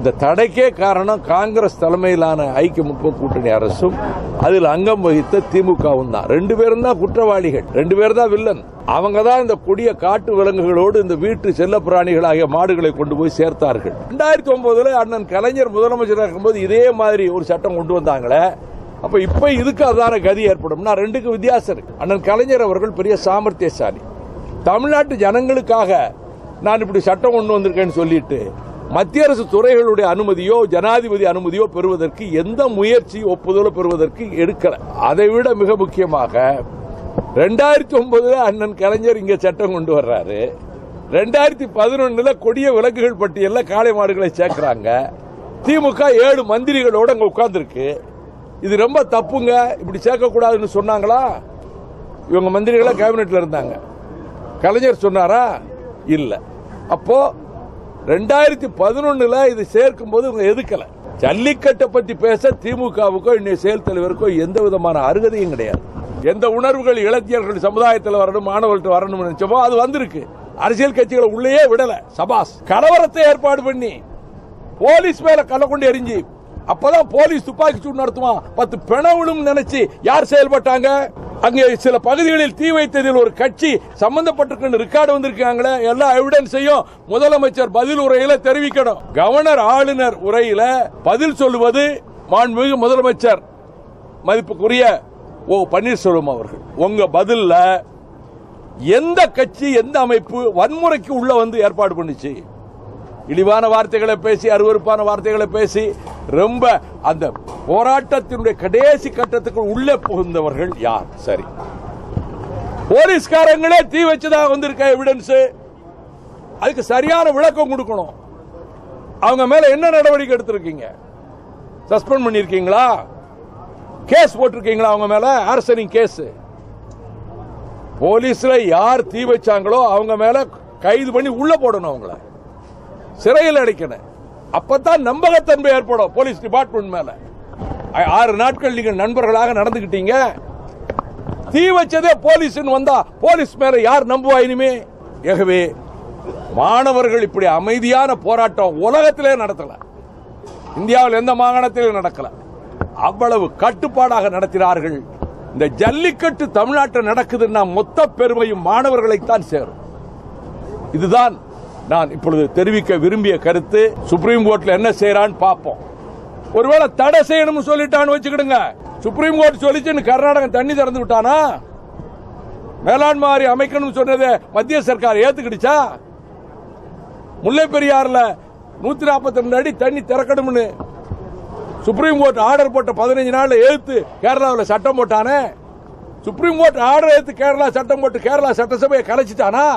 இந்த தடைக்கே காரணம் காங்கிரஸ் தலைமையிலான ஐக்கிய முற்போக்கு கூட்டணி அரசும் அதில் அங்கம் வகித்த திமுகவும் தான். 2 பேரும் தான் குற்றவாளிகள், 2 பேர் தான் வில்லன். அவங்க தான் இந்த கொடிய காட்டு விலங்குகளோடு இந்த வீட்டு செல்ல பிராணிகளாகிய மாடுகளை கொண்டு போய் சேர்த்தார்கள். 2009 அண்ணன் கலைஞர் முதலமைச்சராக இருக்கும்போது இதே மாதிரி ஒரு சட்டம் கொண்டு வந்தாங்களே. அப்ப இப்ப இதுக்கு அதான கதி ஏற்படும். 2க்கு வித்தியாசம் இருக்கு. அண்ணன் கலைஞர் அவர்கள் பெரிய சாமர்த்தியசாலி. தமிழ்நாட்டு ஜனங்களுக்காக நான் இப்படி சட்டம் கொண்டு வந்திருக்கேன்னு சொல்லிட்டு மத்திய அரசு துறைகளுடைய அனுமதியோ ஜனாதிபதி அனுமதியோ பெறுவதற்கு எந்த முயற்சி ஒப்புதலோ பெறுவதற்கு எடுக்கல. அதைவிட மிக முக்கியமாக 2009 அண்ணன் கலைஞர் இங்க சட்டம் கொண்டு வர்றாரு. 2011 கொடிய விலங்குகள் பட்டியலில் காளை மாடுகளை சேர்க்கிறாங்க. திமுக 7 மந்திரிகளோட அங்க உட்கார்ந்துருக்கு. இது ரொம்ப தப்புங்க, இப்படி சேர்க்கக்கூடாதுன்னு சொன்னாங்களா? இவங்க மந்திரிகளா கேபினெட்ல இருந்தாங்க. கலைஞர் சொன்னாரா? இல்ல. அப்போ 2011 இது சேர்க்கும் போது இவங்க எதுக்கல. ஜல்லிக்கட்டை பத்தி பேச திமுகவுக்கோ இன்னைய செயல் தலைவருக்கோ எந்த விதமான அருகதையும் கிடையாது. எந்த உணர்வுகள் இளைஞர்கள் சமுதாயத்தில் வரணும், மாணவர்கள்ட்ட வரணும் நினைச்சோமோ அது வந்திருக்கு. அரசியல் கட்சிகளை உள்ளேயே விடல. சபாஸ். கலவரத்தை ஏற்பாடு பண்ணி போலீஸ் மேல கல்ல கொண்டு எரிஞ்சு அப்பதான் போலீஸ் துப்பாக்கி சூடு நடத்துவான் 10 பிணவுளும் நினைச்சு யார் செயல்பட்டாங்க? அங்கே சில பகுதிகளில் தீ வைத்ததில் ஒரு கட்சி சம்பந்தப்பட்டிருக்கு ரெக்கார்டு வந்திருக்காங்களே. எல்லா எவிடன்ஸையும் முதலமைச்சர் பதில் உரையில தெரிவிக்கணும். கவர்னர் ஆளுநர் உரையில பதில் சொல்லுவது மாண்புமிகு முதலமைச்சர் மதிப்புக்குரிய ஓ பன்னீர்செல்வம் அவர்கள். உங்க பதில்ல எந்த கட்சி எந்த அமைப்பு வன்முறைக்கு உள்ள வந்து ஏற்பாடு பண்ணுச்சு? இழிவான வார்த்தைகளை பேசி, அருவருப்பான வார்த்தைகளை பேசி, ரொம்ப அந்த போராட்டத்தினுடைய கடைசி கட்டத்துக்கு உள்ளே புகுந்தவர்கள் யார்? சரி, போலீஸ்காரங்களே தீ வச்சதாக வந்திருக்க எவிடன்ஸ். அதுக்கு சரியான விளக்கம் கொடுக்கணும். அவங்க மேல என்ன நடவடிக்கை எடுத்திருக்கீங்க? சஸ்பெண்ட் பண்ணிருக்கீங்களா? கேஸ் போட்டிருக்கீங்களா அவங்க மேல? ஆர்சனிங் கேஸ். போலீஸ்ல யார் தீ வச்சாங்களோ அவங்க மேல கைது பண்ணி உள்ள போடணும், அவங்கள சிறையில் அடைக்கணும். அப்பதான் நம்பகத்தன்மை ஏற்படும் போலீஸ் டிபார்ட்மெண்ட் மேல. 6 நாட்கள் நீங்க நண்பர்களாக நடந்துகிட்டீங்க. தீ வச்சதே போலீஸ் வந்தா போலீஸ் மேல யார் நம்புவா இனிமே? ஆகவே மாணவர்கள் இப்படி அமைதியான போராட்டம் உலகத்திலே நடத்தல, இந்தியாவில் எந்த மாகாணத்திலும் நடக்கல. அவ்வளவு கட்டுப்பாடாக நடத்தினார்கள். இந்த ஜல்லிக்கட்டு தமிழ்நாட்டில் நடக்குதுன்னா மொத்த பெருமையும் மாணவர்களைத்தான் சேரும். இதுதான் நான் இப்பொழுது தெரிவிக்க விரும்பிய கருத்து. சுப்ரீம் கோர்ட்ல என்ன செய்யறான்னு பார்ப்போம். ஒருவேளை தடை செய்யணும்னு சொல்லிட்டான்னு வச்சுக்கிடுங்க. சுப்ரீம் கோர்ட் சொல்லிச்சு கர்நாடகம் தண்ணி திறந்து விட்டானா? மேலாண்மை வாரியம் அமைக்கணும் சொன்னதை மத்திய சர்க்கார் ஏத்துக்கிடுச்சா? முல்லை பெரியாறுல 142 அடி தண்ணி திறக்கணும்னு சுப்ரீம் கோர்ட் ஆர்டர் போட்ட 15 நாள்ல ஏத்து கேரளாவில் சட்டம் போட்டானே. சுப்ரீம் கோர்ட் ஆர்டர் ஏத்து கேரளா சட்டம் போட்டு கேரளா சட்டசபையை கலைச்சிட்டானா?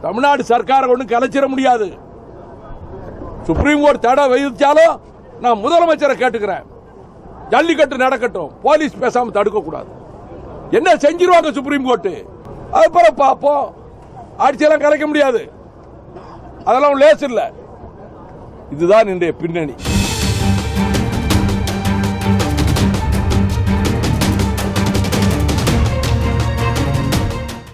தமிழ்நாடு சர்க்காரை ஒன்றும் கலைச்சிட முடியாது. சுப்ரீம் கோர்ட் தடை விதிச்சாலும் நான் முதலமைச்சரை கேட்டுக்கிறேன், ஜல்லிக்கட்டு நடக்கட்டும், போலீஸ் பேசாம தடுக்க கூடாது. என்ன செஞ்சிருவாங்க சுப்ரீம் கோர்ட்? அப்புறம் பார்ப்போம். ஆட்சியெல்லாம் கலைக்க முடியாது, அதெல்லாம் லேஸ் இல்ல. இதுதான் இன்றைய பின்னணி.